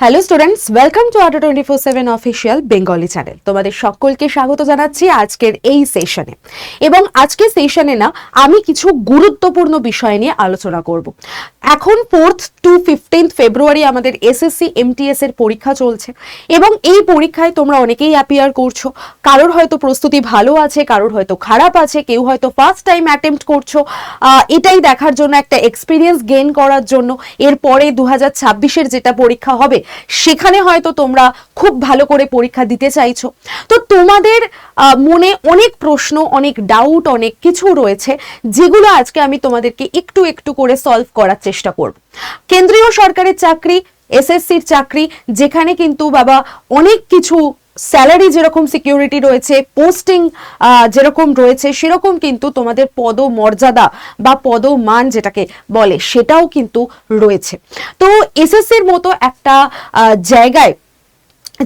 Hello students, welcome to আটা 24/7 official Bengali channel. তোমাদের সকলকে স্বাগত জানাচ্ছি আজকের এই সেশনে। এবং আজকের সেশনে না আমি কিছু গুরুত্বপূর্ণ বিষয় নিয়ে আলোচনা করব। এখন 4th to 15th ফেব্রুয়ারি আমাদের এসএসসি এমটিএস এর পরীক্ষা চলছে এবং এই পরীক্ষায় তোমরা অনেকেই অ্যাপিয়ার করছো। কারোর হয়তো প্রস্তুতি ভালো আছে, কারোর হয়তো খারাপ আছে, কেউ হয়তো ফার্স্ট টাইম অ্যাটেম্প্ট করছো। এটাই দেখার জন্য, একটা এক্সপিরিয়েন্স গেইন করার জন্য এরপরে 2026-এর যেটা পরীক্ষা হবে সেখানে হয়তো তোমরা খুব ভালো করে পরীক্ষা দিতে চাইছো। তো তোমাদের মনে অনেক প্রশ্ন, অনেক ডাউট, অনেক কিছু রয়েছে যেগুলো আজকে আমি তোমাদেরকে একটু একটু করে সলভ করার চেষ্টা করব। কেন্দ্রীয় সরকারের চাকরি, এসএসসির চাকরি, যেখানে কিন্তু বাবা অনেক কিছু স্যালারি যেরকম সিকিউরিটি রয়েছে, পোস্টিং যেরকম রয়েছে, সেরকম কিন্তু তোমাদের পদমর্যাদা বা পদমান যেটাকে বলে সেটাও কিন্তু রয়েছে। তো এসএসসির মতো একটা জায়গায়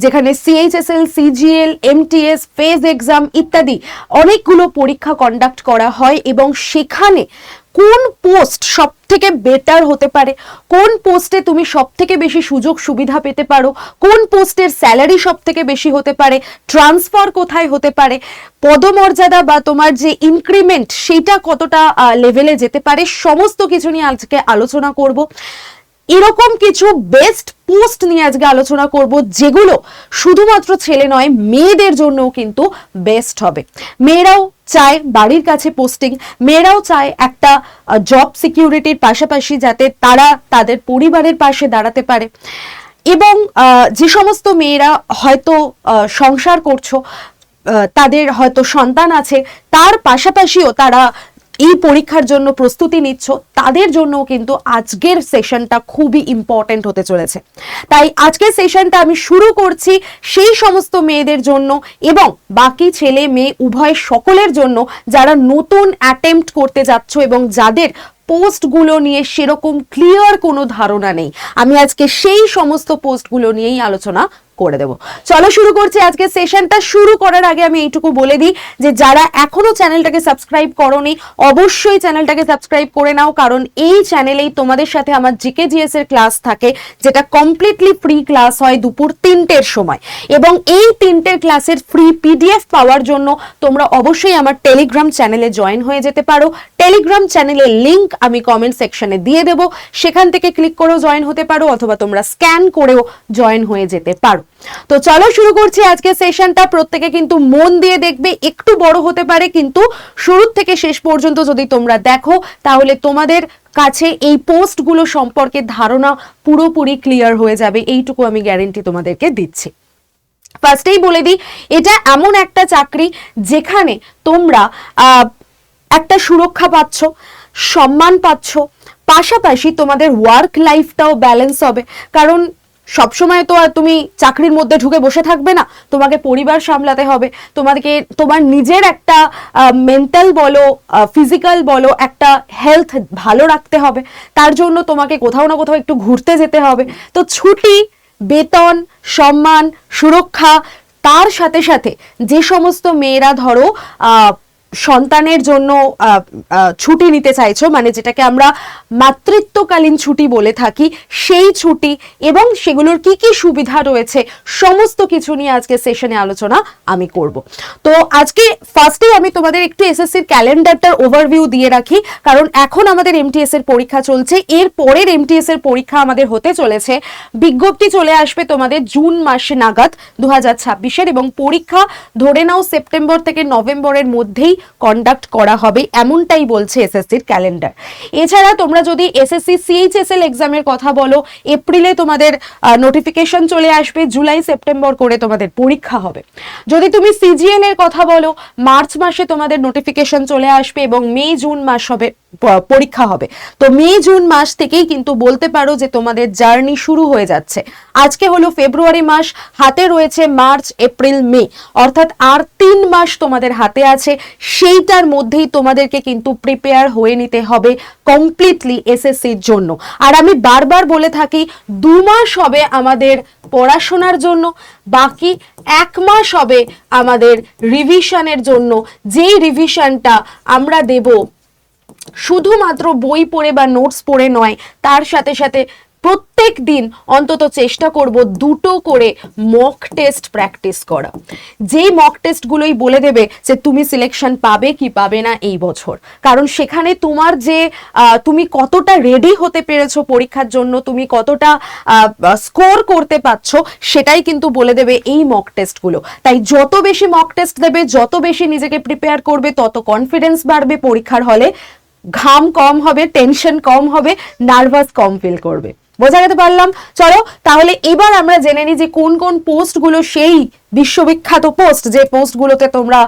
যেখানে CHSL, CGL, MTS, phase exam ইত্যাদি অনেকগুলো পরীক্ষা কন্ডাক্ট করা হয় এবং সেখানে কোন পোস্ট সব থেকে বেটার হতে পারে, কোন পোস্টে তুমি সব থেকে বেশি সুযোগ সুবিধা পেতে পারো, কোন পোস্টের স্যালারি সব থেকে বেশি হতে পারে, ট্রান্সফার কোথায় হতে পারে, পদমর্যাদা বা তোমার যে ইনক্রিমেন্ট সেটা কতটা লেভেলে যেতে পারে, সমস্ত কিছু নিয়ে আজকে আলোচনা করব। এরকম কিছু বেস্ট পোস্ট নিয়ে আজকে আলোচনা করব যেগুলো শুধুমাত্র ছেলে নয়, মেয়েদের জন্যও কিন্তু বেস্ট হবে। মেয়েরাও চায় বাড়ির কাছে পোস্টিং, মেয়েরাও চায় একটা জব সিকিউরিটির পাশাপাশি যাতে তারা তাদের পরিবারের পাশে দাঁড়াতে পারে। এবং যে সমস্ত মেয়েরা হয়তো সংসার করছো, তাদের হয়তো সন্তান আছে, তার পাশাপাশিও তারা এই পরীক্ষার জন্য প্রস্তুতি নিচ্ছ, তাদের জন্য কিন্তু আজকের সেশনটা খুবই ইম্পর্টেন্ট হতে চলেছে। তাই আজকের সেশনটা আমি শুরু করছি সেই সমস্ত মেয়েদের জন্য এবং বাকি ছেলে মেয়ে উভয় সকলের জন্য যারা নতুন অ্যাটেম্প্ট করতে যাচ্ছ এবং যাদের পোস্টগুলো নিয়ে সেরকম ক্লিয়ার কোনো ধারণা নেই। আমি আজকে সেই সমস্ত পোস্টগুলো নিয়েই আলোচনা করে দেব। চলো শুরু করছি আজকে সেশনটা। শুরু করার আগে আমি এইটুকু বলে দিই যে যারা এখনো চ্যানেলটাকে সাবস্ক্রাইব করোনি অবশ্যই চ্যানেলটাকে সাবস্ক্রাইব করে নাও, কারণ এই চ্যানেলেই তোমাদের সাথে আমার জিকে জিএস এর ক্লাস থাকে, যেটা কমপ্লিটলি ফ্রি ক্লাস হয় দুপুর 3টের সময়। এবং এই 3টের ক্লাসের ফ্রি পিডিএফ পাওয়ার জন্য তোমরা অবশ্যই আমার টেলিগ্রাম চ্যানেলে জয়েন হয়ে যেতে পারো। টেলিগ্রাম চ্যানেলের লিংক আমি কমেন্ট সেকশনে দিয়ে দেব, সেখান থেকে ক্লিক করেও জয়েন হতে পারো অথবা তোমরা স্ক্যান করেও জয়েন হয়ে যেতে পারো। তো চলো শুরু করছি আজকে সেশনটা। প্রত্যেকে কিন্তু মন দিয়ে দেখবে, একটু বড় হতে পারে কিন্তু শুরু থেকে শেষ পর্যন্ত যদি তোমরা দেখো তাহলে তোমাদের কাছে এই পোস্টগুলো সম্পর্কে ধারণা পুরোপুরি ক্লিয়ার হয়ে যাবে, এইটুকু আমি গ্যারেন্টি তোমাদেরকে দিচ্ছি। ফার্স্টেই বলে দিই, এটা এমন একটা চাকরি যেখানে তোমরা একটা সুরক্ষা পাচ্ছ, সম্মান পাচ্ছ, পাশাপাশি তোমাদের ওয়ার্ক লাইফটাও ব্যালেন্স হবে। কারণ সবসময় তো আর তুমি চাকরির মধ্যে ঢুকে বসে থাকবে না, তোমাকে পরিবার সামলাতে হবে, তোমাকে তোমার নিজের একটা মেন্টাল বলো, ফিজিক্যাল বলো, একটা হেলথ ভালো রাখতে হবে। তার জন্য তোমাকে কোথাও না কোথাও একটু ঘুরতে যেতে হবে। তো ছুটি, বেতন, সম্মান, সুরক্ষা, তার সাথে সাথে যে সমস্ত মেয়েরা ধরো সন্তানের জন্য ছুটি নিতে চাইছো, মানে যেটাকে আমরা মাতৃত্বকালীন ছুটি বলে থাকি, সেই ছুটি এবং সেগুলোর কি কি সুবিধা রয়েছে সমস্ত কিছু নিয়ে আজকে সেশনে আলোচনা আমি করব। তো আজকে ফার্স্টে আমি তোমাদের একটু এসএসসির ক্যালেন্ডারটার ওভারভিউ দিয়ে রাখি, কারণ এখন আমাদের এমটিএস এর পরীক্ষা চলছে। এর পরের এমটিএস এর পরীক্ষা আমাদের হতে চলেছে, বিজ্ঞপ্তি চলে আসবে তোমাদের জুন মাসে নাগাদ 2026-এর, এবং পরীক্ষা ধরে নাও সেপ্টেম্বর থেকে নভেম্বরের মধ্যেই কন্ডাক্ট করা হবে, এমনটাই বলছে এসএসসির ক্যালেন্ডার। এছাড়া তোমরা যদি এসএসসি সিএইচএসএল এক্সামের কথা বলো, এপ্রিলে তোমাদের নোটিফিকেশন চলে আসবে, জুলাই সেপ্টেম্বর করে তোমাদের পরীক্ষা হবে। যদি তুমি সিজিএল এর কথা বলো, মার্চ মাসে তোমাদের নোটিফিকেশন চলে আসবে এবং মে জুন মাস হবে পরীক্ষা হবে। তো মে জুন মাস থেকেই কিন্তু বলতে পারো যে তোমাদের জার্নি শুরু হয়ে যাচ্ছে। আজকে হলো ফেব্রুয়ারি মাস, হাতে রয়েছে মার্চ, এপ্রিল, মে, অর্থাৎ আর 3 মাস তোমাদের হাতে আছে। সেইটার মধ্যেই তোমাদেরকে কিন্তু প্রিপেয়ার হয়ে নিতে হবে কমপ্লিটলি এসএসসির জন্য। আর আমি বারবার বলে থাকি 2 মাস হবে আমাদের পড়াশোনার জন্য, বাকি 1 মাস হবে আমাদের রিভিশনের জন্য, যেই রিভিশনটা আমরা দেব শুধুমাত্র বই পড়ে বা নোটস পড়ে নয়, তার সাথে সাথে প্রত্যেক দিন অন্তত চেষ্টা করব 2টো করে মক টেস্ট প্র্যাকটিস করা। যেই মক টেস্টগুলোই বলে দেবে যে তুমি সিলেকশন পাবে কি পাবে না এই বছর, কারণ সেখানে তোমার যে তুমি কতটা রেডি হতে পেরেছো পরীক্ষার জন্য, তুমি কতটা স্কোর করতে পারছো, সেটাই কিন্তু বলে দেবে এই মক টেস্টগুলো। তাই যত বেশি মক টেস্ট দেবে, যত বেশি নিজেকে প্রিপেয়ার করবে, তত কনফিডেন্স বাড়বে, পরীক্ষার হলে ঘাম কম হবে, টেনশন কম হবে, নার্ভাস কম ফিল করবে। বোঝা যেতে পারলাম? চলো তাহলে এবার আমরা জেনে নিই যে কোন কোন পোস্টগুলো সেই বিশ্ববিখ্যাত পোস্ট, যে পোস্টগুলোতে তোমরা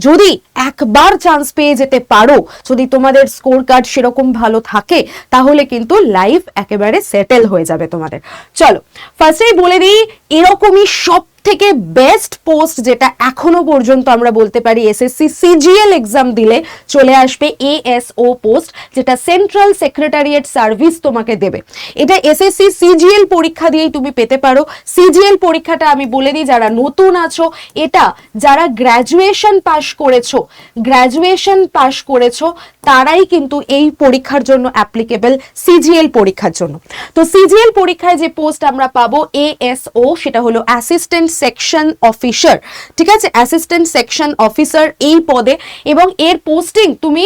যদি একবার চান্স পেয়ে যেতে পারো, যদি তোমাদের স্কোর কার্ড সেরকম ভালো থাকে, তাহলে কিন্তু লাইফ একেবারে সেটেল হয়ে যাবে তোমাদের। চলো ফার্স্টেই বলে দিই, এরকমই সব থেকে বেস্ট পোস্ট যেটা এখনো পর্যন্ত আমরা বলতে পারি এসএসসি সিজিএল এক্সাম দিলে চলে আসবে, এএসও পোস্ট, যেটা সেন্ট্রাল সেক্রেটারিয়েট সার্ভিস তোমাকে দেবে। এটা এসএসসি সিজিএল পরীক্ষা দিয়েই তুমি পেতে পারো। সিজিএল পরীক্ষাটা আমি বলে দিই, যারা নতুন আছো, এটা যারা গ্র্যাজুয়েশন পাশ করেছো তারাই কিন্তু এই পরীক্ষার জন্য অ্যাপ্লিকেবল, সিজিএল পরীক্ষার জন্য। তো সিজিএল পরীক্ষায় যে পোস্ট আমরা পাবো এএসও, সেটা হলো অ্যাসিস্ট্যান্ট সেকশন অফিসার। ঠিক আছে, অ্যাসিস্ট্যান্ট সেকশন অফিসার এই পদে, এবং এর পোস্টিং তুমি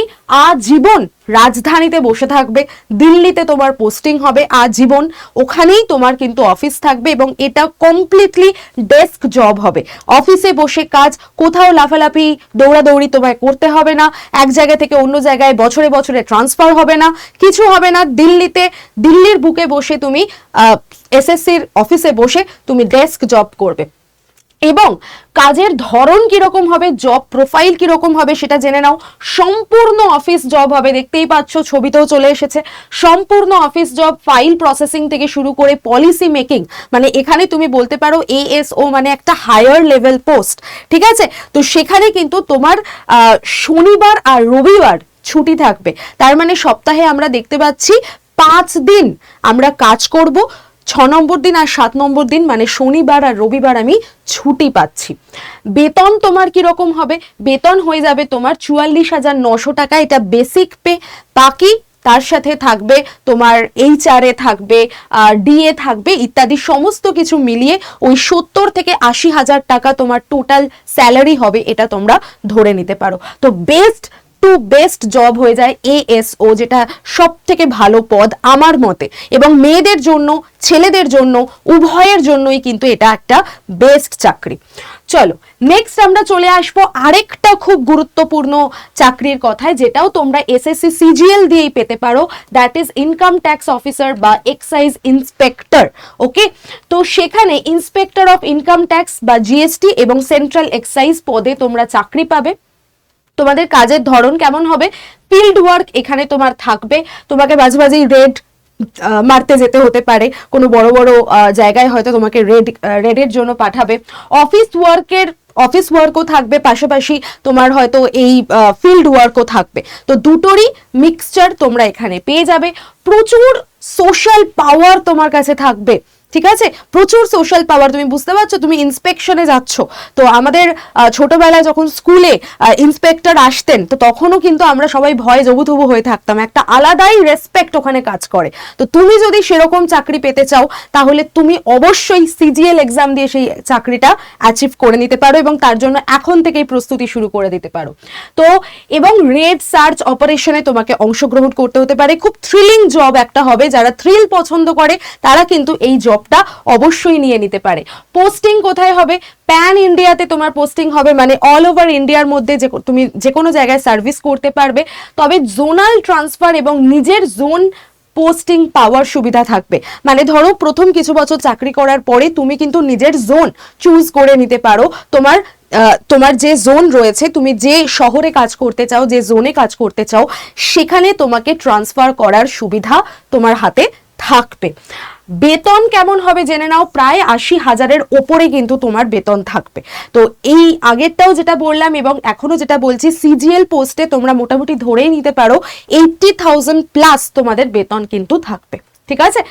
আজীবন রাজধানীতে বসে থাকবে, দিল্লিতে তোমার পোস্টিং হবে আজীবন, ওখানেই তোমার কিন্তু অফিস থাকবে, এবং এটা কমপ্লিটলি ডেস্ক জব হবে। অফিসে বসে কাজ, কোথাও লাফালাফি দৌড়াদৌড়ি তোমায় করতে হবে না, এক জায়গা থেকে অন্য জায়গায় বছরে বছরে ট্রান্সফার হবে না, কিছু হবে না। দিল্লির বুকে বসে তুমি এসএসসির অফিসে বসে তুমি ডেস্ক জব করবে। এবং কাজের ধরন কিরকম হবে, জব প্রোফাইল কিরকম হবে সেটা জেনে নাও। সম্পূর্ণ অফিস জব হবে, দেখতেই পাচ্ছ ছবিতেও চলে এসেছে, সম্পূর্ণ অফিস জব, ফাইল প্রসেসিং থেকে শুরু করে পলিসি মেকিং, মানে এখানে তুমি বলতে পারো এএসও মানে একটা হায়ার লেভেল পোস্ট। ঠিক আছে, তো সেখানে কিন্তু তোমার শনিবার আর রবিবার ছুটি থাকবে, তার মানে সপ্তাহে আমরা দেখতে পাচ্ছি 5 দিন আমরা কাজ করব, 6 নম্বর দিন আর 7 নম্বর দিন মানে শনিবার আর রবিবার আমি ছুটি পাচ্ছি। বেতন তোমার কিরকম হবে, বেতন হয়ে যাবে তোমার 44,900 টাকা, এটা বেসিক পে। বাকি তার সাথে থাকবে তোমার HR থাকবে, ডিএ থাকবে, ইত্যাদি সমস্ত কিছু মিলিয়ে ওই 70 থেকে 80,000 টাকা তোমার টোটাল স্যালারি হবে, এটা তোমরা ধরে নিতে পারো। তো বেস্ট জব হয়ে যায় এএসও, যেটা সব থেকে ভালো পদ আমার মতে, এবং মেয়েদের জন্য ছেলেদের জন্য উভয়ের জন্যই কিন্তু এটা একটা বেস্ট চাকরি। চলো নেক্সট আমরা চলে আসবো আরেকটা খুব গুরুত্বপূর্ণ চাকরির কথায়, যেটাও তোমরা এসএসসি সিজিএল দিয়েই পেতে পারো, that is income tax officer বা এক্সাইজ ইন্সপেক্টর। ওকে, তো সেখানে ইন্সপেক্টর অফ ইনকাম ট্যাক্স বা জিএসটি এবং সেন্ট্রাল এক্সাইজ পদে তোমরা চাকরি পাবে। তোমাদের কাজের ধরন কেমন হবে, ফিল্ড ওয়ার্ক এখানে তোমার থাকবে, তোমাকে মাঝে মাঝেই রেড মারতে যেতে হতে পারে, কোনো বড় বড় জায়গায় হয়তো তোমাকে রেডের জন্য পাঠাবে। অফিস ওয়ার্কও থাকবে, পাশাপাশি তোমার হয়তো এই ফিল্ড ওয়ার্কও থাকবে। তো দুটোরই মিক্সচার তোমরা এখানে পেয়ে যাবে। প্রচুর সোশ্যাল পাওয়ার তোমার কাছে থাকবে, ঠিক আছে, প্রচুর সোশ্যাল পাওয়ার। তুমি বুঝতে পারছো, তুমি ইন্সপেকশনে যাচ্ছ, তো আমাদের ছোটবেলায় যখন স্কুলে ইন্সপেক্টর আসতেন, তো তখনও কিন্তু আমরা সবাই ভয়ে জবুথবু হয়ে থাকতাম, একটা আলাদাই রেসপেক্ট ওখানে কাজ করে। তো তুমি যদি সেরকম চাকরি পেতে চাও, তাহলে তুমি অবশ্যই সিজিএল এক্সাম দিয়ে সেই চাকরিটা অ্যাচিভ করে নিতে পারো, এবং তার জন্য এখন থেকেই প্রস্তুতি শুরু করে দিতে পারো। তো এবং রেড সার্চ অপারেশনে তোমাকে অংশগ্রহণ করতে হতে পারে, খুব থ্রিলিং জব একটা হবে, যারা থ্রিল পছন্দ করে তারা কিন্তু এই জবটা অবশ্যই নিয়ে নিতে পারে। পোস্টিং কোথায় হবে, প্যান ইন্ডিয়াতে তোমার পোস্টিং হবে, মানে অল ওভার ইন্ডিয়ার মধ্যে যে তুমি যে কোনো জায়গায় সার্ভিস করতে পারবে। তবে জোনাল ট্রান্সফার এবং নিজের জোন পোস্টিং পাওয়ার সুবিধা থাকবে, মানে ধরো প্রথম কিছু বছর চাকরি করার পরে তুমি কিন্তু নিজের জোন চুজ করে নিতে পারো। তোমার যে জোন রয়েছে, তুমি যে শহরে কাজ করতে চাও, যে জোনে কাজ করতে চাও, সেখানে তোমাকে ট্রান্সফার করার সুবিধা তোমার হাতে থাকবে। বেতন কেমন হবে জেনে নাও, প্রায় 80,000-এর ওপরে কিন্তু তোমার বেতন থাকবে। তো এই আগেরটাও যেটা বললাম এবং এখনো যেটা বলছি, সিজিএল পোস্টে তোমরা মোটামুটি ধরেই নিতে পারো 80,000 প্লাস তোমাদের বেতন কিন্তু থাকবে। ঠিক আছে,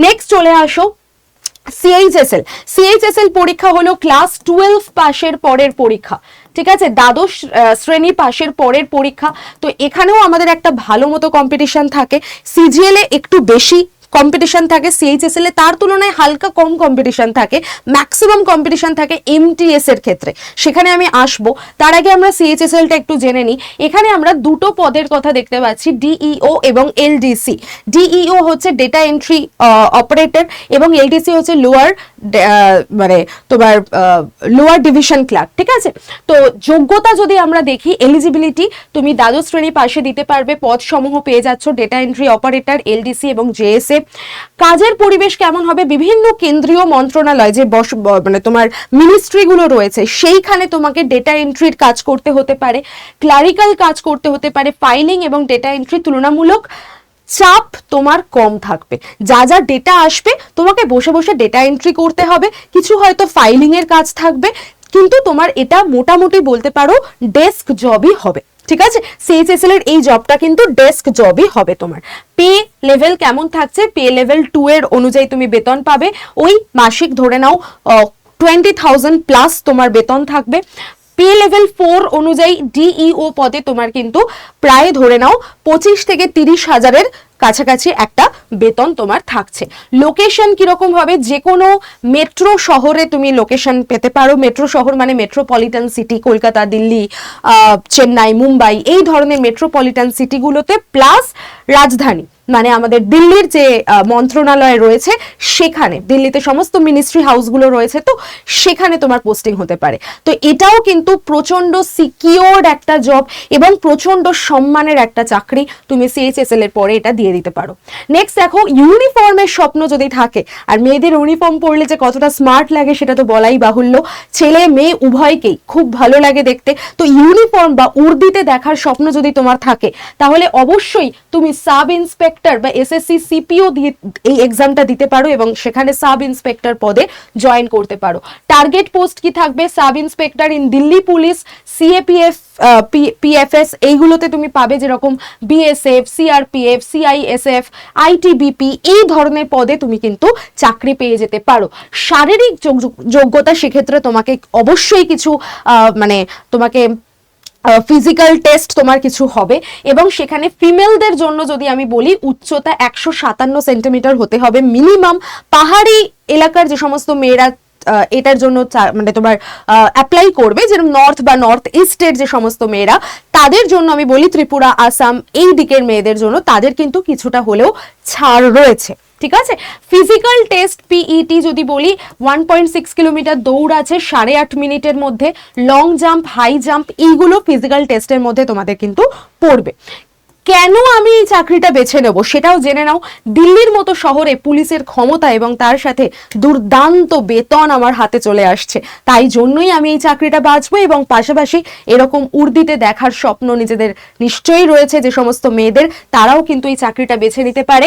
নেক্সট চলে আসো সিএইচএসএল পরীক্ষা হলো ক্লাস 12 পাশের পরের পরীক্ষা। ঠিক আছে, দ্বাদশ শ্রেণী পাশের পরের পরীক্ষা। তো এখানেও আমাদের একটা ভালো মতো কম্পিটিশন থাকে, সিজিএল এ একটু বেশি, কম্পিটিশন থাকে, সিএইচএসএল এ তার তুলনায় হালকা কম কম্পিটিশন থাকে, ম্যাক্সিমাম কম্পিটিশন থাকে এমটিএস এর ক্ষেত্রে, সেখানে আমি আসবো। তার আগে আমরা সিএইচএসএলটা একটু জেনে নিই। এখানে আমরা দুটো পদের কথা দেখতে পাচ্ছি, ডিইও এবং এলডিসি। ডিইও হচ্ছে ডেটা এন্ট্রি অপারেটর এবং এলডিসি হচ্ছে লোয়ার মানে তোমার লোয়ার ডিভিশন ক্লার্ক, ঠিক আছে। তো যোগ্যতা যদি আমরা দেখি, এলিজিবিলিটি তুমি দ্বাদশ শ্রেণী পাশে দিতে পারবে, পদ সমূহ পেয়ে যাচ্ছ ডেটা এন্ট্রি অপারেটর, এলডিসি এবং জেএসএ। কাজের পরিবেশ কেমন হবে, বিভিন্ন কেন্দ্রীয় মন্ত্রণালয় যে মানে তোমার মিনিস্ট্রিগুলো রয়েছে সেইখানে তোমাকে ডেটা এন্ট্রির কাজ করতে হতে পারে, ক্লারিক্যাল কাজ করতে হতে পারে। ফাইলিং এবং ডেটা এন্ট্রি তুলনামূলক চাপ তোমার কম থাকবে, যা যা ডেটা আসবে তোমাকে বসে বসে ডেটা এন্ট্রি করতে হবে, কিছু হয়তো ফাইলিং এর কাজ থাকবে, কিন্তু তোমার এটা মোটামুটি বলতে পারো ডেস্ক জবই হবে, ঠিক আছে। সিএইচএসএল এর এই জবটা কিন্তু ডেস্ক জবই হবে। তোমার পে লেভেল কেমন থাকছে, পে লেভেল 2 এর অনুযায়ী তুমি বেতন পাবে, ওই মাসিক ধরে নাও 20,000 প্লাস তোমার বেতন থাকবে। পে লেভেল 4 অনুযায়ী ডিইও পদে তোমার কিন্তু প্রায় ধরে নাও 25 থেকে 30 হাজারের কাছাকাছি একটা বেতন তোমার থাকছে। লোকেশন কিরকম হবে, যে কোনো মেট্রো শহরে তুমি লোকেশন পেতে পারো। মেট্রো শহর মানে মেট্রোপলিটন সিটি, কলকাতা, দিল্লি, চেন্নাই, মুম্বাই, এই ধরনের মেট্রোপলিটন সিটিগুলোতে, প্লাস রাজধানী মানে আমাদের দিল্লির যে মন্ত্রণালয় রয়েছে সেখানে, দিল্লিতে সমস্ত মিনিস্ট্রি হাউসগুলো রয়েছে, তো সেখানে তোমার পোস্টিং হতে পারে। তো এটাও কিন্তু প্রচন্ড সিকিওর্ড একটা জব এবং প্রচন্ড সম্মানের একটা চাকরি, তুমি সিএইচএসএল এর পরে এটা দিয়ে দিতে পারো। নেক্সট দেখো, ইউনিফর্মের স্বপ্ন যদি থাকে, আর মেয়েদের ইউনিফর্ম পরলে যে কতটা স্মার্ট লাগে সেটা তো বলাই বাহুল্য, ছেলে মেয়ে উভয়কেই খুব ভালো লাগে দেখতে। তো ইউনিফর্ম বা উর্দিতে দেখার স্বপ্ন যদি তোমার থাকে, তাহলে অবশ্যই তুমি সাব ইন্সপেক্টর বা এসএসসি সিপিও দিয়ে এই এক্সামটা দিতে পারো এবং সেখানে সাব ইন্সপেক্টর পদে জয়েন করতে পারো। টার্গেট পোস্ট কি থাকবে, sub inspector in Delhi police, CAPF, PFS, এইগুলোতে তুমি পাবে, যেরকম বিএসএফ, সিআরপিএফ, সিআইএসএফ, আইটিবিপি, এই ধরনের পদে তুমি কিন্তু চাকরি পেয়ে যেতে পারো। শারীরিক যোগ্যতা, সেক্ষেত্রে তোমাকে অবশ্যই কিছু মানে তোমাকে ফিজিক্যাল টেস্ট তোমার কিছু হবে, এবং সেখানে ফিমেলদের জন্য যদি আমি বলি, উচ্চতা 157 সেন্টিমিটার হতে হবে মিনিমাম। পাহাড়ি এলাকার যে সমস্ত মেয়েরা এটার জন্য মানে তোমার অ্যাপ্লাই করবে, যেরকম নর্থ বা নর্থ ইস্টের যে সমস্ত মেয়েরা, তাদের জন্য আমি বলি, ত্রিপুরা, আসাম, এই দিকের মেয়েদের জন্য তাদের কিন্তু কিছুটা হলেও ছাড় রয়েছে, ঠিক আছে। ফিজিক্যাল টেস্ট পিইটি যদি বলি, 1.6 কিলোমিটার দৌড় আছে 8.5 মিনিটের মধ্যে, লং জাম্প, হাই জাম্প, এইগুলো ফিজিক্যাল টেস্টের মধ্যে তোমাদের কিন্তু পড়বে। কেন আমি এই চাকরিটা বেছে নেব সেটাও জেনে নাও। দিল্লির মতো শহরে পুলিশের ক্ষমতা এবং তার সাথে দুর্দান্ত বেতন আমার হাতে চলে আসছে, তাই জন্যই আমি এই চাকরিটা বাছবো। এবং পাশাপাশি এরকম উর্দিতে দেখার স্বপ্ন নিজেদের নিশ্চয়ই রয়েছে যে সমস্ত মেয়েদের, তারাও কিন্তু এই চাকরিটা বেছে নিতে পারে।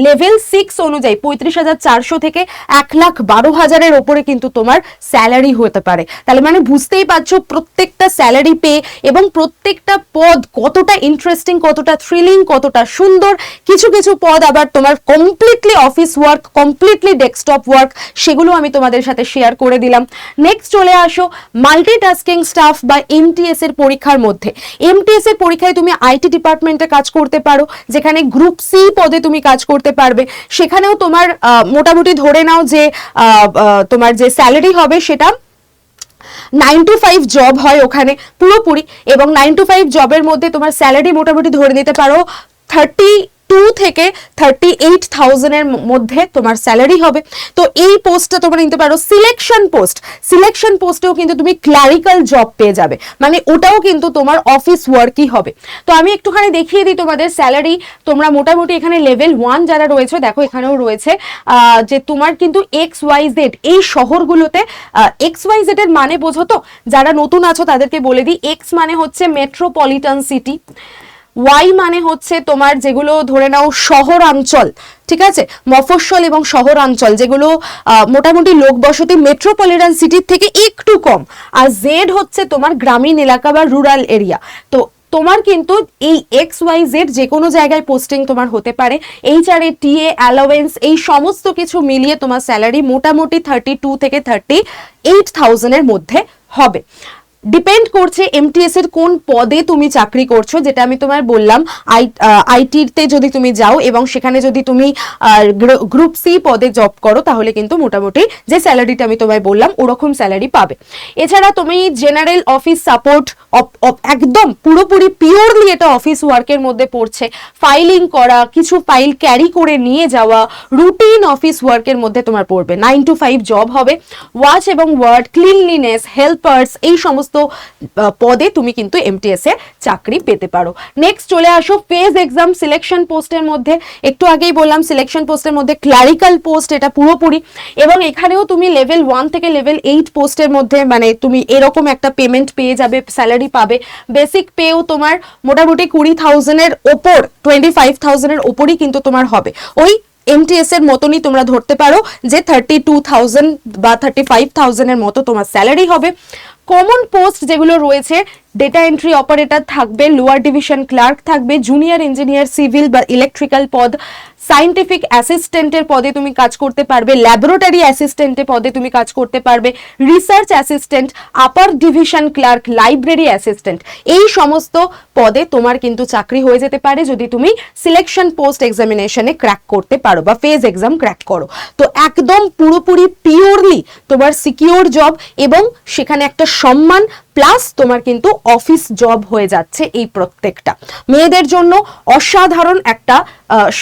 লেভেল 6 অনুযায়ী 35,400 থেকে 1,12,000-এর ওপরে কিন্তু তোমার স্যালারি হতে পারে। তাহলে মানে বুঝতেই পারছো প্রত্যেকটা স্যালারি পে এবং প্রত্যেকটা পদ কতটা ইন্টারেস্টিং, কতটা থ্রিলিং, কতটা সুন্দর। কিছু কিছু পদ আবার তোমার completely office work, completely desktop work, সেগুলো আমি তোমাদের সাথে শেয়ার করে দিলাম। নেক্সট চলে আসো মাল্টিটাস্কিং স্টাফ বা এমটিএস এর পরীক্ষার মধ্যে। এমটিএস এর পরীক্ষায় তুমি আইটি ডিপার্টমেন্টে কাজ করতে পারো, যেখানে গ্রুপ সি পদে তুমি কাজ করতে পারবে। সেখানেও তোমার মোটামুটি ধরে নাও যে তোমার যে স্যালারি হবে সেটা 9 to 5 জব হয় ওখানে পুরোপুরি, এবং 9 to 5 জবের মধ্যে তোমার স্যালারি মোটামুটি ধরে নিতে পারো 32 থেকে 38,000 এর মধ্যে তোমার স্যালারি হবে। তো এই পোস্টটা তোমরা নিতে পারো। সিলেকশন পোস্ট, সিলেকশন পোস্টেও কিন্তু তুমি ক্লারিক্যাল জব পেয়ে যাবে, মানে ওটাও কিন্তু তোমার অফিস ওয়ার্কই হবে। তো আমি একটুখানি দেখিয়ে দিই তোমাদের স্যালারি। তোমরা মোটামুটি এখানে লেভেল 1 যারা রয়েছে, দেখো এখানেও রয়েছে যে তোমার কিন্তু XYZ এই শহরগুলোতে, XYZ এর মানে বোঝো তো, যারা নতুন আছো তাদেরকে বলে দিই। এক্স মানে হচ্ছে মেট্রোপলিটন সিটি, ওয়াই মানে হচ্ছে তোমার যেগুলো ধরে নাও শহরাঞ্চল, ঠিক আছে, মফস্বল এবং শহরাঞ্চল, যেগুলো মোটামুটি লোকবসতি মেট্রোপলিটন সিটির থেকে একটু কম, আর জেড হচ্ছে তোমার গ্রামীণ এলাকা বা রুরাল এরিয়া। তো তোমার কিন্তু এই XYZ যে কোনো জায়গায় পোস্টিং তোমার হতে পারে। HRA, TA, অ্যালাওয়েন্স, এই সমস্ত কিছু মিলিয়ে তোমার স্যালারি মোটামুটি 32 থেকে 38,000 এর মধ্যে হবে। ডিপেন্ড করছে এমটিএস এর কোন পদে তুমি চাকরি করছো, যেটা আমি তোমায় বললাম আইটিতে যদি তুমি যাও এবং সেখানে যদি তুমি গ্রুপ সি পদে জব করো তাহলে কিন্তু মোটামুটি যে স্যালারিটা আমি তোমায় বললাম ওরকম স্যালারি পাবে। এছাড়া তুমি জেনারেল অফিস সাপোর্ট, একদম পুরোপুরি পিওরলি এটা অফিস ওয়ার্কের মধ্যে পড়ছে, ফাইলিং করা, কিছু ফাইল ক্যারি করে নিয়ে যাওয়া, রুটিন অফিস ওয়ার্কের মধ্যে তোমার পড়বে। 9 to 5 জব হবে। ওয়াচ এবং ওয়ার্ড, ক্লিনলিনেস, হেল্পার্স, এই সমস্ত পদে তুমি কিন্তু এমটিএস এ চাকরি পেতে পারো। নেক্সট চলে আসো ফেজ এক্সাম সিলেকশন পোস্টের মধ্যে। একটু আগেই বললাম সিলেকশন পোস্টের মধ্যে ক্লারিক্যাল পোস্ট এটা পুরোপুরি, এবং এখানেও তুমি লেভেল 1 থেকে লেভেল 8 পোস্টের মধ্যে মানে তুমি এরকম একটা পেমেন্ট পেয়ে যাবে, স্যালারি পাবে। বেসিক পেও তোমার মোটামুটি 20,000 এর ওপর, 25,000 এর ওপরই কিন্তু তোমার হবে। ওই এমটিএস এর মতনই তোমরা ধরতে পারো যে 32,000 বা 35,000 এর মতো তোমার স্যালারি হবে। কমন পোস্ট যেগুলো রয়েছে, ডেটা এন্ট্রি অপারেটর থাকবে, লোয়ার ডিভিশন ক্লার্ক থাকবে, জুনিয়র ইঞ্জিনিয়ার সিভিল বা ইলেকট্রিক্যাল পদ, সায়েন্টিফিক অ্যাসিস্ট্যান্টের পদে তুমি কাজ করতে পারবে, ল্যাবরেটরি অ্যাসিস্ট্যান্টের পদে তুমি কাজ করতে পারবে, research assistant, upper division clerk, library assistant, এই সমস্ত পদে তোমার কিন্তু চাকরি হয়ে যেতে পারে যদি তুমি সিলেকশন পোস্ট এক্সামিনেশনে ক্র্যাক করতে পারো বা ফেজ এক্সাম ক্র্যাক করো। তো একদম পুরোপুরি পিওরলি তোমার সিকিউর জব, এবং সেখানে একটা সম্মান প্লাস তোমার কিন্তু অফিস জব হয়ে যাচ্ছে এই প্রত্যেকটা। মেয়েদের জন্য অসাধারণ একটা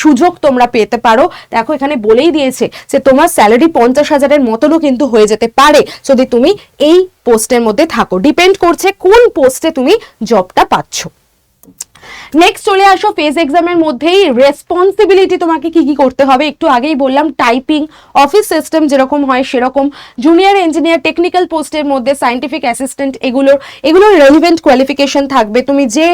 সুযোগ তোমরা পেতে পারো। দেখো এখানে বলেই দিয়েছে যে তোমার স্যালারি 50,000-এর মতনও কিন্তু হয়ে যেতে পারে যদি তুমি এই পোস্টের মধ্যে থাকো। ডিপেন্ড করছে কোন পোস্টে তুমি জবটা পাচ্ছ। নেক্সট চলে আসো ফেজ এক্সামের মধ্যেই রেসপন্সিবিলিটি তোমাকে কি কি করতে হবে। একটু আগেই বললাম টাইপিং, অফিস সিস্টেম যেরকম হয় সেরকম, জুনিয়র ইঞ্জিনিয়ার, টেকনিক্যাল পোস্টের মধ্যে সায়েন্টিফিক অ্যাসিস্ট্যান্ট, এগুলোর রেলিভেন্ট কোয়ালিফিকেশন থাকবে। তুমি যে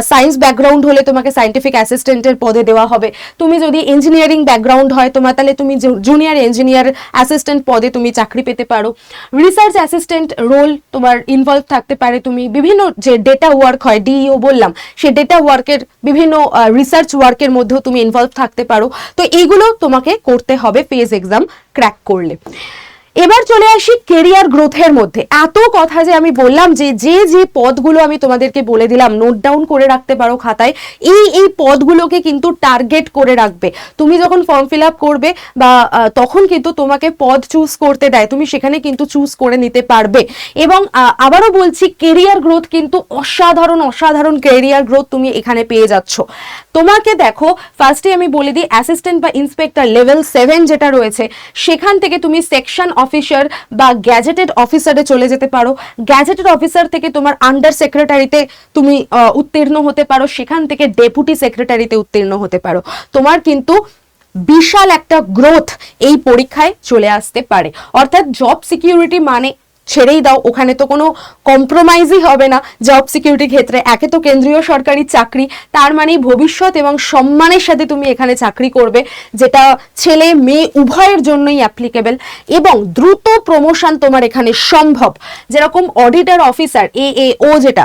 সায়েন্স ব্যাকগ্রাউন্ড হলে তোমাকে সায়েন্টিফিক অ্যাসিস্ট্যান্টের পদে দেওয়া হবে। তুমি যদি ইঞ্জিনিয়ারিং ব্যাকগ্রাউন্ড হয় তোমার, তাহলে তুমি জুনিয়র ইঞ্জিনিয়ার অ্যাসিস্ট্যান্ট পদে তুমি চাকরি পেতে পারো। রিসার্চ অ্যাসিস্ট্যান্ট রোল তোমার ইনভলভ থাকতে পারে। তুমি বিভিন্ন যে ডেটা ওয়ার্ক হয়, ডিইও বললাম, সে ডেটা ওয়ার্কের বিভিন্ন রিসার্চ ওয়ার্কের মধ্যেও তুমি ইনভলভ থাকতে পারো। তো এইগুলো তোমাকে করতে হবে ফেজ এক্সাম ক্র্যাক করলে। এবার চলে আসি কেরিয়ার গ্রোথের মধ্যে। এত কথা যে আমি বললাম যে যে পদগুলো আমি তোমাদেরকে বলে দিলাম, নোট ডাউন করে রাখতে পারো খাতায়। এই পদগুলোকে কিন্তু টার্গেট করে রাখবে। তুমি যখন ফর্ম ফিল আপ করবে বা তখন কিন্তু তোমাকে পদ চুজ করতে দেয়, তুমি সেখানে কিন্তু চুজ করে নিতে পারবে। এবং আবারও বলছি, কেরিয়ার গ্রোথ কিন্তু অসাধারণ কেরিয়ার গ্রোথ তুমি এখানে পেয়ে যাচ্ছ। তোমাকে দেখো ফার্স্টে আমি বলে দিই, অ্যাসিস্ট্যান্ট বা ইন্সপেক্টর লেভেল 7 যেটা রয়েছে সেখান থেকে তুমি সেকশন অফিসার বা গ্যাজেটেড অফিসারে চলে যেতে পারো। গ্যাজেটেড অফিসার থেকে তোমার আন্ডার সেক্রেটারিতে তুমি উত্তীর্ণ হতে পারো, সেখান থেকে ডেপুটি সেক্রেটারিতে উত্তীর্ণ হতে পারো। তোমার কিন্তু বিশাল একটা গ্রোথ এই পরীক্ষায় চলে আসতে পারে। অর্থাৎ জব সিকিউরিটি মানে ছেড়েই দাও, ওখানে তো কোনো কম্প্রোমাইজই হবে না জব সিকিউরিটির ক্ষেত্রে। একে তো কেন্দ্রীয় সরকারি চাকরি, তার মানে ভবিষ্যৎ এবং সম্মানের সাথে তুমি এখানে চাকরি করবে, যেটা ছেলে মেয়ে উভয়ের জন্যই অ্যাপ্লিকেবল, এবং দ্রুত প্রমোশন তোমার এখানে সম্ভব। যেরকম অডিটর অফিসার, এএও, যেটা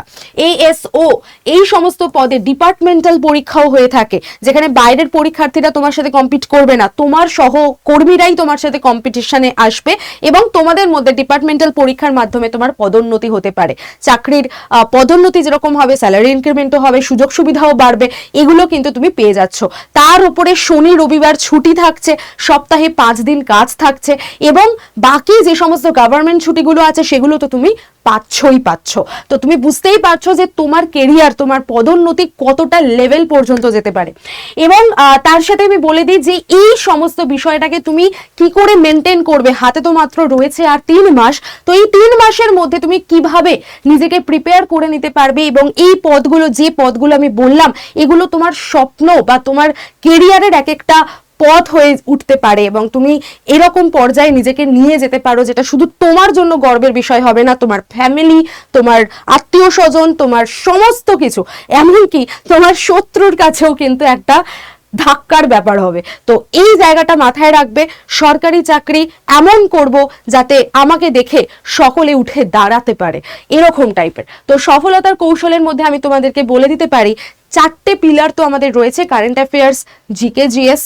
এএসও, এই সমস্ত পদে ডিপার্টমেন্টাল পরীক্ষাও হয়ে থাকে, যেখানে বাইরের পরীক্ষার্থীরা তোমার সাথে কম্পিট করবে না, তোমার সহকর্মীরাই তোমার সাথে কম্পিটিশনে আসবে, এবং তোমাদের মধ্যে ডিপার্টমেন্টাল পরীক্ষার মাধ্যমে তোমার পদোন্নতি হতে পারে। চাকরির পদোন্নতি যেরকম হবে, স্যালারি ইনক্রিমেন্টও হবে, সুযোগ সুবিধাও বাড়বে, এগুলো কিন্তু তুমি পেয়ে যাচ্ছ। তার উপরে শনি রবিবার ছুটি থাকছে, সপ্তাহে 5 দিন কাজ থাকছে, এবং বাকি যে সমস্ত গভর্নমেন্ট ছুটিগুলো আছে সেগুলো তো তুমি পাচ্ছ। তো তুমি বুঝতেই পারছো যে তোমার কেরিয়ার, তোমার পদোন্নতি কতটা লেভেল পর্যন্ত যেতে পারে। এবং তার সাথে আমি বলে দিই যে এই সমস্ত বিষয়টাকে তুমি কি করে মেনটেন করবে। হাতে তো মাত্র রয়েছে আর 3 মাস। তো এই 3 মাসের মধ্যে তুমি কিভাবে নিজেকে প্রিপেয়ার করে নিতে পারবে, এবং এই যে পদগুলো আমি বললাম, এগুলো তোমার স্বপ্ন বা তোমার কেরিয়ারের এক একটা পথ হয়ে উঠতে পারে, এবং তুমি এরকম পর্যায়ে নিজেকে নিয়ে যেতে পারো যেটা শুধু তোমার জন্য গর্বের বিষয় হবে না, তোমার ফ্যামিলি, তোমার আত্মীয় স্বজন, তোমার সমস্ত কিছু, এমনকি তোমার শত্রুর কাছেও কিন্তু একটা ধাক্কার ব্যাপার হবে। তো এই জায়গাটা মাথায় রাখবে। সরকারি চাকরি এমন করব যাতে আমাকে দেখে সকলে উঠে দাঁড়াতে পারে, এরকম টাইপের। তো সফলতার কৌশলের মধ্যে আমি তোমাদেরকে বলে দিতে পারি 4টে পিলার তো আমাদের রয়েছে: current affairs, GK GS,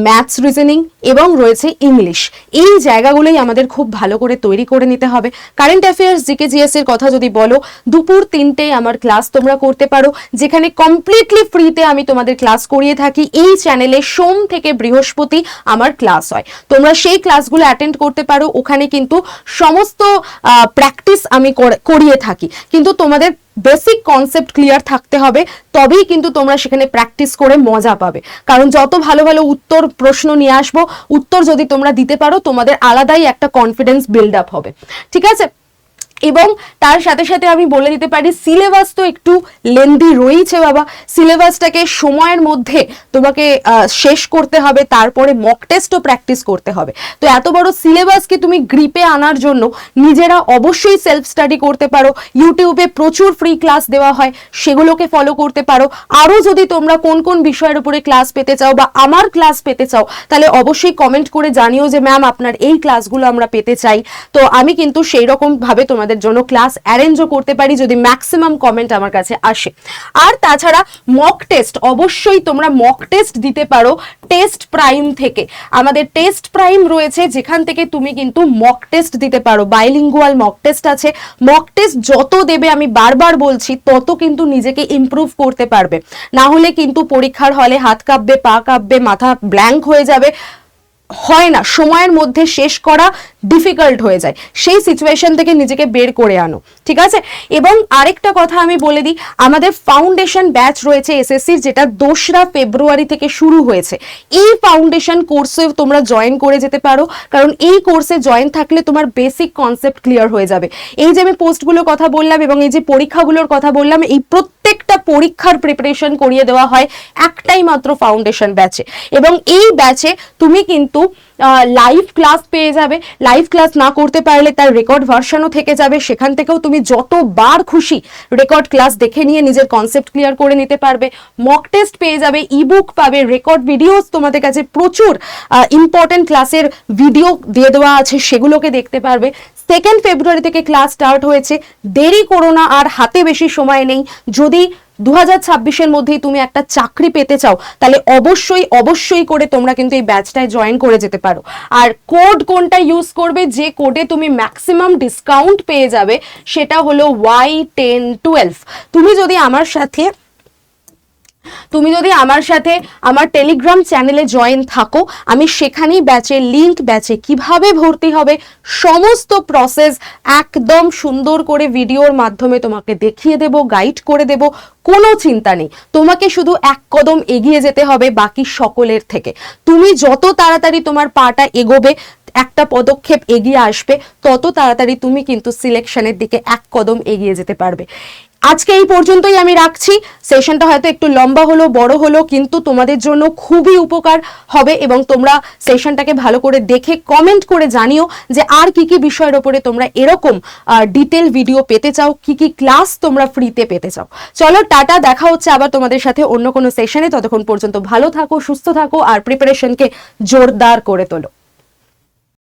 maths reasoning এবং রয়েছে ইংলিশ। এই জায়গাগুলোই আমাদের খুব ভালো করে তৈরি করে নিতে হবে। কারেন্ট অ্যাফেয়ার্স, জিকে জিএস এর কথা যদি বলো, দুপুর 3টেয় আমার ক্লাস তোমরা করতে পারো, যেখানে কমপ্লিটলি ফ্রিতে আমি তোমাদের ক্লাস করিয়ে থাকি। এই চ্যানেলে সোম থেকে বৃহস্পতি আমার ক্লাস হয়, তোমরা সেই ক্লাসগুলো অ্যাটেন্ড করতে পারো। ওখানে কিন্তু সমস্ত প্র্যাকটিস আমি করিয়ে থাকি, কিন্তু তোমাদের বেসিক কনসেপ্ট ক্লিয়ার থাকতে হবে, তবেই কিন্তু তোমরা সেখানে প্র্যাকটিস করে মজা পাবে। কারণ যত ভালো ভালো উত্তর প্রশ্ন নিয়ে আসবো, উত্তর যদি তোমরা দিতে পারো, তোমাদের আলাদাই একটা কনফিডেন্স বিল্ড আপ হবে, ঠিক আছে? এবং তার সাথে সাথে আমি বলে দিতে পারি, সিলেবাস তো একটু লেন্দি রয়েছে বাবা। সিলেবাসটাকে সময়ের মধ্যে তোমাকে শেষ করতে হবে, তারপরে মক টেস্টও প্র্যাকটিস করতে হবে। তো এত বড় সিলেবাসকে তুমি গ্রিপে আনার জন্য নিজেরা অবশ্যই সেলফ স্টাডি করতে পারো। ইউটিউবে প্রচুর ফ্রি ক্লাস দেওয়া হয়, সেগুলোকে ফলো করতে পারো। আরও যদি তোমরা কোন কোন বিষয়ের উপরে ক্লাস পেতে চাও বা আমার ক্লাস পেতে চাও, তাহলে অবশ্যই কমেন্ট করে জানিও যে ম্যাম আপনার এই ক্লাসগুলো আমরা পেতে চাই। তো আমি কিন্তু সেই রকম ভাবে তোমাদের জন্য ক্লাস অ্যারেঞ্জও করতে পারি, যদি ম্যাক্সিমাম কমেন্ট আমার কাছে আসে। আর তাছাড়া মক টেস্ট, অবশ্যই তোমরা মক টেস্ট দিতে পারো টেস্ট প্রাইম থেকে। আমাদের টেস্ট প্রাইম রয়েছে, যেখান থেকে তুমি কিন্তু মক টেস্ট দিতে পারো। বাইলিঙ্গুয়াল মক টেস্ট আছে। মক টেস্ট যত দেবে, আমি বারবার বলছি, তত কিন্তু নিজেকে ইমপ্রুভ করতে পারবে। না হলে কিন্তু পরীক্ষার হলে হাত কাঁপবে, পা কাঁপবে, মাথা ব্ল্যাঙ্ক হয়ে যাবে, হয় না, সময়ের মধ্যে শেষ করা ডিফিকাল্ট হয়ে যায়। সেই সিচুয়েশন থেকে নিজেকে বের করে আনো, ঠিক আছে? এবং আরেকটা কথা আমি বলে দিই, আমাদের ফাউন্ডেশন ব্যাচ রয়েছে এসএসসির, যেটা 2রা ফেব্রুয়ারি থেকে শুরু হয়েছে। এই ফাউন্ডেশন কোর্সে তোমরা জয়েন করে যেতে পারো, কারণ এই কোর্সে জয়েন থাকলে তোমার বেসিক কনসেপ্ট ক্লিয়ার হয়ে যাবে। এই যে আমি পোস্টগুলোর কথা বললাম এবং এই যে পরীক্ষাগুলোর কথা বললাম, এই প্রত্যেকটা পরীক্ষার প্রিপারেশন করিয়ে দেওয়া হয় একটাই মাত্র ফাউন্ডেশন ব্যাচে। এবং এই ব্যাচে তুমি কিন্তু লাইভ ক্লাস পেয়ে যাবে। লাইভ ক্লাস না করতে পারলে তার রেকর্ড ভার্সনও থেকে যাবে, সেখান থেকেও তুমি যতবার খুশি রেকর্ড ক্লাস দেখে নিয়ে নিজের কনসেপ্ট ক্লিয়ার করে নিতে পারবে। মক টেস্ট পেয়ে যাবে, ইবুক পাবে, রেকর্ড ভিডিওস তোমাদের কাছে প্রচুর ইম্পর্টেন্ট ক্লাসের ভিডিও দিয়ে দেওয়া আছে, সেগুলোকে দেখতে পারবে। 2 ফেব্রুয়ারি থেকে ক্লাস স্টার্ট হয়েছে, দেরি করো না, আর হাতে বেশি সময় নেই। যদি 2026-এর মধ্যেই তুমি একটা চাকরি পেতে চাও, তাহলে অবশ্যই করে তোমরা কিন্তু এই ব্যাচটায় জয়েন করে যেতে পারো। আর কোড কোনটা ইউজ করবে, যে কোডে তুমি ম্যাক্সিমাম ডিসকাউন্ট পেয়ে যাবে, সেটা হলো Y1012। তুমি যদি আমার সাথে আমার টেলিগ্রাম চ্যানেলে জয়েন থাকো, আমি সেখানেই ব্যাচের লিংক, ব্যাচে কিভাবে ভর্তি হবে, সমস্ত প্রসেস একদম সুন্দর করে ভিডিওর মাধ্যমে তোমাকে দেখিয়ে দেব, গাইড করে দেব। কোনো চিন্তা নেই, তোমাকে শুধু এক কদম এগিয়ে যেতে হবে বাকি সকলের থেকে। তুমি যত তাড়াতাড়ি তোমার পাটা এগোবে, একটা পদক্ষেপ এগিয়ে আসবে, তত তাড়াতাড়ি তুমি কিন্তু সিলেকশনের দিকে এক কদম এগিয়ে যেতে পারবে। আজকে এই পর্যন্তই আমি রাখছি। সেশনটা হয়তো একটু লম্বা হলো, বড় হলো, কিন্তু তোমাদের জন্য খুবই উপকার হবে। এবং তোমরা সেশনটাকে ভালো করে দেখে কমেন্ট করে জানিও যে আর কি কি বিষয়ের উপরে তোমরা এরকম ডিটেল ভিডিও পেতে চাও, কি কি ক্লাস তোমরা ফ্রিতে পেতে চাও। চলো টাটা, দেখা হচ্ছে আবার তোমাদের সাথে অন্য কোনো সেশনে। ততক্ষণ পর্যন্ত ভালো থাকো, সুস্থ থাকো, আর প্রিপারেশনকে জোরদার করে তোলো।